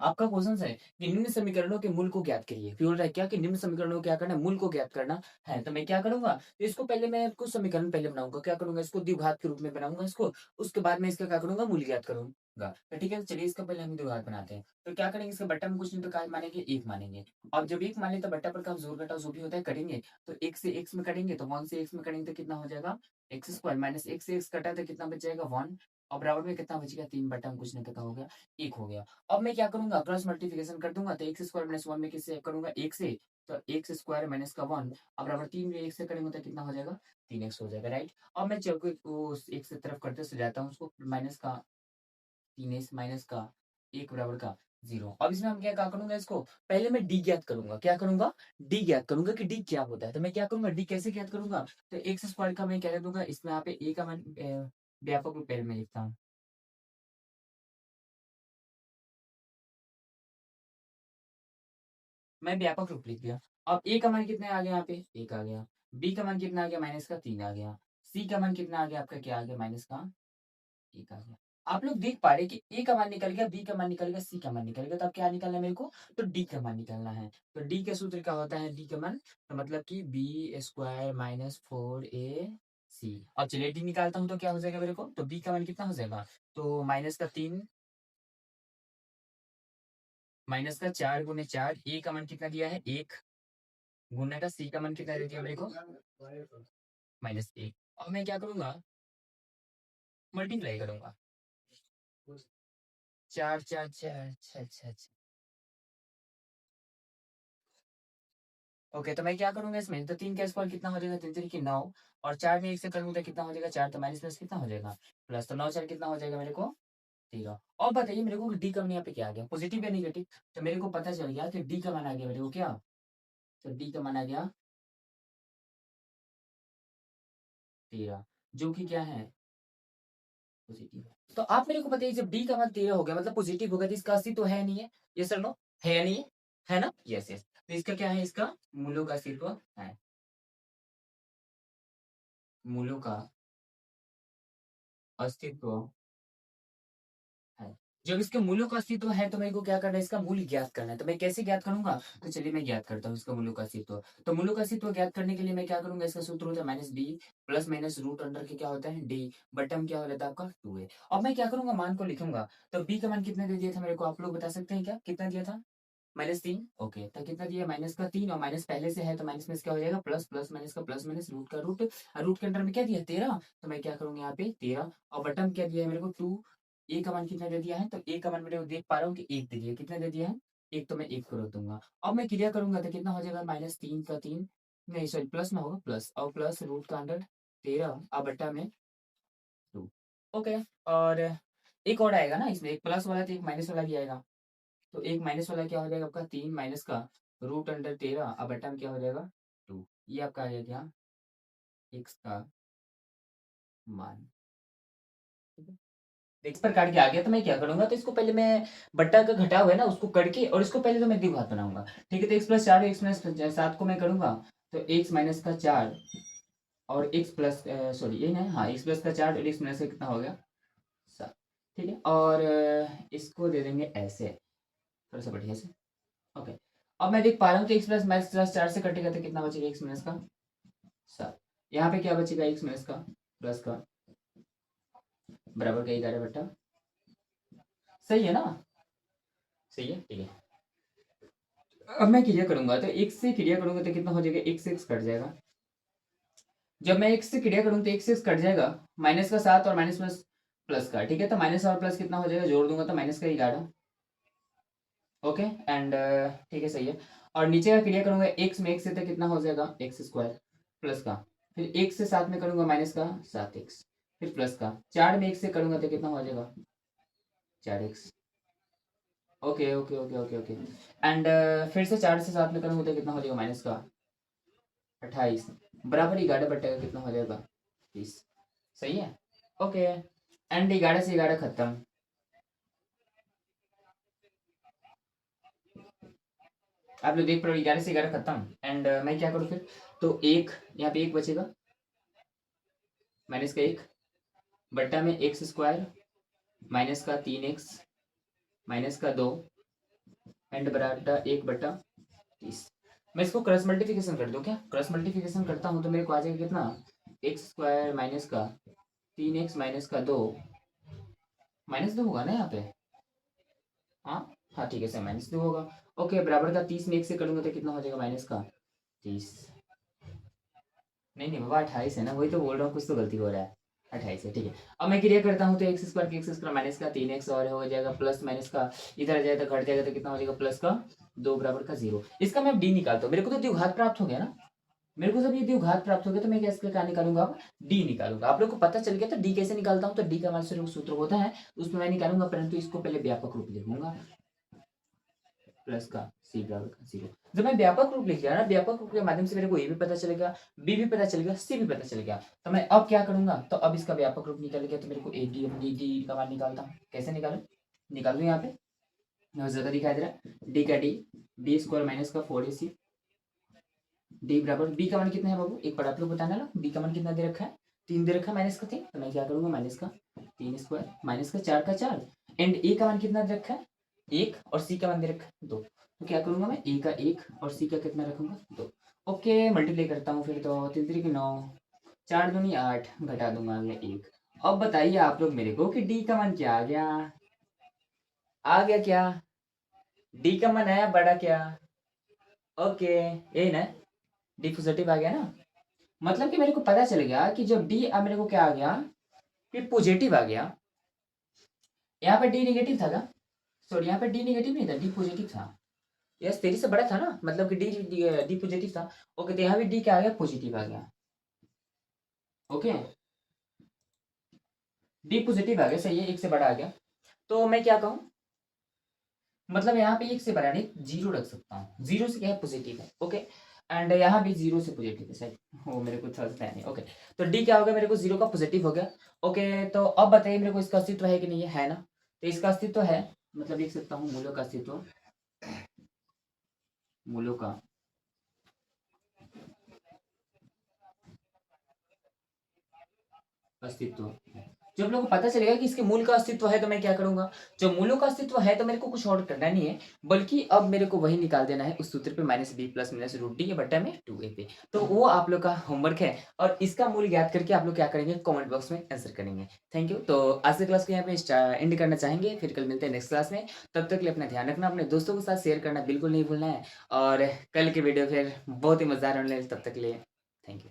आपका क्वेश्चन है कि निम्न समीकरणों के मूल को ज्ञात करिए। फिर बोल रहा है क्या कि निम्न समीकरणों को क्या करना है, मूल को ज्ञात करना है। तो मैं क्या करूंगा, तो इसको पहले मैं कुछ समीकरण पहले बनाऊंगा, क्या करूंगा, इसको द्विघात के रूप में बनाऊंगा इसको। उसके बाद मैं इसका क्या करूंगा, मूल ज्ञात करूंगा। तो ठीक है, चलिए इसका पहले हम द्विघात बनाते हैं। तो क्या करेंगे, इसके बट्टा में कुछ नहीं तो क्या मानेंगे, एक मानेंगे। अब जब एक मान ले तो बट्टा पर का जोर घटाव जो भी होता है करेंगे। तो एक से एक्स में करेंगे तो वन से एक्स में करेंगे तो कितना हो जाएगा, एक्स स्क्वायर माइनस एक से एक्स कटा तो कितना बच जाएगा, वन। और बराबर में कितना बचेगा, तीन बट्टा में कुछ नहीं पता हो गया, एक हो गया। अब मैं क्या करूंगा, क्रॉस मल्टीप्लिकेशन कर दूंगा। तो एक्स स्क्वायर माइनस वन में किससे करूंगा, एक से। तो एक्स स्क्वायर माइनस का वन, अब बराबर तीन में एक से करेंगे तो कितना हो जाएगा, तीन एक्स हो जाएगा, राइट। अब मैं चौके को एक से तरफ करते सजाता हूँ उसको, माइनस का तीन एक्स माइनस का एक बराबर का जीरो। अब इसमें हम क्या करूंगा, इसको पहले मैं डी ज्ञात करूंगा। क्या करूंगा, डी ज्ञात करूंगा कि डी क्या होता है। तो मैं क्या करूंगा, डी कैसे ज्ञात करूंगा, तो एक्स स्क्वायर का मैं क्या कर दूंगा, इसमें यहाँ पे ए का मान व्यापक रूप पहले में लिखता हूँ। मैं व्यापक रूप लिख दिया। अब ए का मान कितने आ गया, यहाँ पे एक आ गया। बी का मान कितना आ गया, माइनस का तीन आ गया। सी का मान कितना आ गया, आपका क्या आ गया, माइनस का एक आ गया। आप लोग देख पा रहे कि ए का मान निकल गया, बी का मान निकल गया, सी का मान निकल गया। तो अब क्या निकलना है मेरे को, तो डी का मान निकलना है। तो डी का सूत्र क्या होता है, डी का मान, तो मतलब कि बी स्क्वायर माइनस फोर ए सी। अब चलिए डी निकालता हूँ तो क्या हो जाएगा मेरे को, तो बी का मान कितना हो जाएगा, तो माइनस का तीन, माइनस का चार गुने चार, ए का मान कितना दिया है, एक, गुना का सी का मान कितना दे दिया मेरे को, माइनस एक। और मैं क्या करूंगा, मल्टीप्लाई करूंगा, चार चार चार, अच्छा अच्छा अच्छा। ओके, तो मैं क्या करूंगा इसमें, तो तीन का स्क्वायर कितना हो जाएगा, तीन तीन की नौ। और चार में एक से करूंगा तो कितना हो जाएगा, चार, तो माइनस प्लस कितना हो जाएगा, प्लस। तो नौ चार कितना हो जाएगा मेरे को, तेरह। और बताइए मेरे को डी का मान यहाँ पे क्या आ गया, पॉजिटिव या निगेटिव। तो मेरे को पता चल गया कि डी का मान आ गया मेरे को क्या, तो डी का मान आ गया तेरह, जो कि क्या है, पॉजिटिव है। तो आप मेरे को बताइए, जब डी का मान तेरह हो गया मतलब पॉजिटिव होगा, तो इसका अस्तित्व है नहीं है, ये सर नो, है या नहीं है, है ना, यस यस। तो इसका क्या है, इसका मूलों का अस्तित्व है, मूलों का अस्तित्व है। जब इसके मूल्यों का अस्तित्व है तो मेरे को क्या करना है, इसका मूल्य ज्ञात करना है। तो मैं कैसे ज्ञात करूंगा, तो चलिए मैं ज्ञात करता हूँ इसका मूल्यों का अस्तित्व। तो मूल्यों का अस्तित्व ज्ञात करने के लिए मैं क्या करूंगा, इसका सूत्र होता है minus D plus minus root under के क्या होता है डी, बटम क्या हो जाता है आपका टू है। अब मैं क्या करूंगा, मान को लिखूंगा। तो बी का मान कितना दे दिया था मेरे को, आप लोग बता सकते हैं क्या, कितना दिया था, माइनस तीन। ओके, तो कितना दिया, माइनस का तीन, और माइनस पहले से है तो माइनस में क्या हो जाएगा, प्लस, प्लस माइनस का प्लस, माइनस रूट का रूट, रूट के अंदर में क्या दिया, तेरह। तो मैं क्या करूंगा यहाँ पे तेरह, और बटन क्या दिया है मेरे को टू। ए का मान कितना दे दिया है, तो ए का मान मेरे को देख पा रहा हूँ कि एक दे दिया, कितना दे दिया है, एक। तो मैं एक को रख दूंगा। अब मैं क्रिया करूंगा तो कितना हो जाएगा, माइनस तीन का तीन, नहीं सॉरी प्लस में होगा, प्लस और प्लस रूट का अंडर तेरह, अब बट्टा में टू। ओके। और एक और आएगा ना इसमें, एक प्लस वाला तो एक माइनस वाला भी आएगा। तो एक माइनस वाला क्या हो जाएगा आपका, तीन माइनस का रूट अंडर तेरह, अब बटा में क्या हो जाएगा, टू। ये आपका आ जाएगा एक्स का मान, ठीक है। तो इस पर काट के आ गया, तो मैं क्या करूंगा, तो इसको पहले मैं बट्टा का घटा हुआ है ना उसको करके, और इसको पहले तो मैं द्विघात बनाऊंगा, ठीक है। तो एक्स प्लस चार, एक्स माइनस सात को मैं करूंगा। तो एक्स माइनस का चार और एक्स प्लस, सॉरी ये ना, हाँ एक्स प्लस का चार और एक्स माइनस का कितना हो गया, सात, ठीक है। और इसको दे देंगे ऐसे, थोड़ा सा बढ़िया से। ओके, अब मैं देख पा रहा हूँ कि एक्स प्लस माइनस प्लस चार से कटेगा तो कितना बचेगा, एक्स माइनस का सात। यहाँ पे क्या बचेगा, एक्स माइनस का प्लस का बराबर का ग्यारह बट्टा, सही है ना, सही है, ठीक है। अब मैं क्रिया करूंगा तो एक से क्रिया करूंगा तो कितना हो जाएगा, एक से एक्स कट जाएगा। जब मैं एक से क्रिया करूंगा तो एक से एक्स कट जाएगा, माइनस का सात और माइनस प्लस प्लस का, ठीक है। तो माइनस और प्लस कितना हो जाएगा, जोड़ दूंगा तो माइनस का ग्यारह। ओके एंड ठीक है, सही है। और नीचे का क्रिया करूंगा एक्स में, एक्स से तो कितना हो जाएगा, एक्स स्क्वायर प्लस का, फिर एक से सात में करूंगा माइनस का सात एक्स, फिर प्लस का चार में एक से करूंगा तो कितना हो जाएगा, चार x. Okay okay okay okay okay and फिर से चार से सात में करूंगा तो कितना हो जाएगा, माइनस का अट्ठाईस, बराबर ग्यारह बट्टे का कितना हो जाएगा, तीस। सही है, ओके। एंड ग्यारह से ग्यारह खत्म। आप लोग देख पा रहे हो, ग्यारह से ग्यारह खत्म। एंड मैं क्या करूँ फिर, तो एक यहाँ पे एक बचेगा, माइनस का एक बट्टा में एक्स स्क्वायर माइनस का तीन एक्स माइनस का दो एंड बराबर 1/30। मैं इसको क्रॉस मल्टीप्लिकेशन कर दूं क्या? क्रॉस मल्टीप्लिकेशन करता हूँ तो मेरे को आ जाएगा कितना, एक्स स्क्वायर माइनस का 3x माइनस का 2, -2 होगा ना यहाँ पे? हाँ हाँ ठीक है सर, -2 होगा। ओके, बराबर का 30 में 1 से करूँगा तो कितना हो जाएगा माइनस का 30। नहीं नहीं बाबा 28 है ना, वही तो बोल रहा हूँ, कुछ तो गलती हो रहा है। 28 है, ठीक है। अब मैं क्रिया करता हूँ तो एक्स स्क्वायर माइनस का 3x और हो जाएगा प्लस माइनस का, इधर आ जाएगा तो घट जाएगा तो कितना हो जाएगा प्लस का 2 बराबर का 0। इसका मैं डी निकालता हूँ, मेरे को तो द्विघात प्राप्त हो गया ना। मेरे को जब ये द्विघात प्राप्त हो गया तो मैं क्या इसका क्या निकालूंगा, अब डी निकालूंगा। आप लोग को पता चल गया तो डी कैसे निकालता हूँ, तो डी का मान सूत्र होता है उसमें मैं निकालूंगा, परंतु इसको पहले व्यापक रूप लिखूंगा, प्लस का सी बराबर का 0। जब मैं व्यापक रूप लिख लिया ना, व्यापक रूप के माध्यम से मेरे को ए भी पता चलेगा, बी भी पता चलेगा, सी भी पता चल गया। तो मैं अब क्या करूंगा, तो अब इसका व्यापक रूप निकल गया तो मेरे को ए डी डी का मान निकालता हूँ। कैसे निकालू यहाँ पे ज्यादा दिखाई दे रहा है, डी का डी स्क्वायर माइनस का 4ac, डी बराबर बी का मान कितना है बाबू, एक बार आप लोग बताना ना, बी का मान कितना दे रखा है, 3 दे रखा है माइनस का 3, तो मैं क्या करूंगा माइनस का 3 स्क्वायर माइनस का 4 का 4, एंड ए का मान कितना दे रखा है 1, और सी का मान दे रखा है 2। तो क्या करूंगा मैं, ए का 1 और सी का कितना रखूंगा 2। ओके, मल्टीप्लाई करता हूँ फिर, तो 3 3 9, 4 दूनी 8, घटा दूंगा आगे 1। अब बताइए आप लोग मेरे को कि डी का मान क्या आ गया क्या, डी का मान आया बड़ा क्या? ओके, यही ना, डी पॉजिटिव आ गया ना। मतलब कि मेरे को पता चल गया कि जब डी मेरे को क्या आ गया, कि पॉजिटिव आ गया। यहाँ पे डी नेगेटिव था क्या? सॉरी, यहाँ पे डी नेगेटिव नहीं था, डी पॉजिटिव था। यस, तेरी से बड़ा था ना, मतलब कि डी डी, डी पॉजिटिव था। ओके, तो यहाँ भी डी क्या आ गया, पॉजिटिव आ गया। ओके, डी पॉजिटिव आ गया, सही है, एक से बड़ा आ गया। तो मैं क्या कहूँ, मतलब यहाँ पे एक से बड़ा नहीं, जीरो रख सकता हूँ, जीरो से क्या है पॉजिटिव है। ओके, एंड यहाँ भी जीरो से पॉजिटिव है शायद, वो मेरे को थर्ड नहीं। ओके, तो डी क्या हो गया मेरे को, जीरो का पॉजिटिव हो गया। ओके, तो अब बताइए मेरे को इसका अस्तित्व है कि नहीं है ना? तो इसका अस्तित्व है, मतलब लिख सकता हूँ मूलों का अस्तित्व, मूलों का अस्तित्व। जब लोगों को पता चलेगा कि इसके मूल का अस्तित्व है तो मैं क्या करूंगा, जो मूलों का अस्तित्व है तो मेरे को कुछ और करना नहीं है, बल्कि अब मेरे को वही निकाल देना है उस सूत्र पे, -b plus minus root D के बट्टा में 2a पे। तो वो आप लोग का होमवर्क है, और इसका मूल ज्ञात करके आप लोग क्या करेंगे, कमेंट बॉक्स में आंसर करेंगे। Thank you. तो आज के क्लास को यहाँ पे एंड करना चाहेंगे, फिर कल मिलते हैं नेक्स्ट क्लास में। तब तक के लिए अपना ध्यान रखना, अपने दोस्तों के साथ शेयर करना बिल्कुल नहीं भूलना है, और कल के वीडियो फिर बहुत ही मजेदार होने, तब तक के लिए थैंक यू।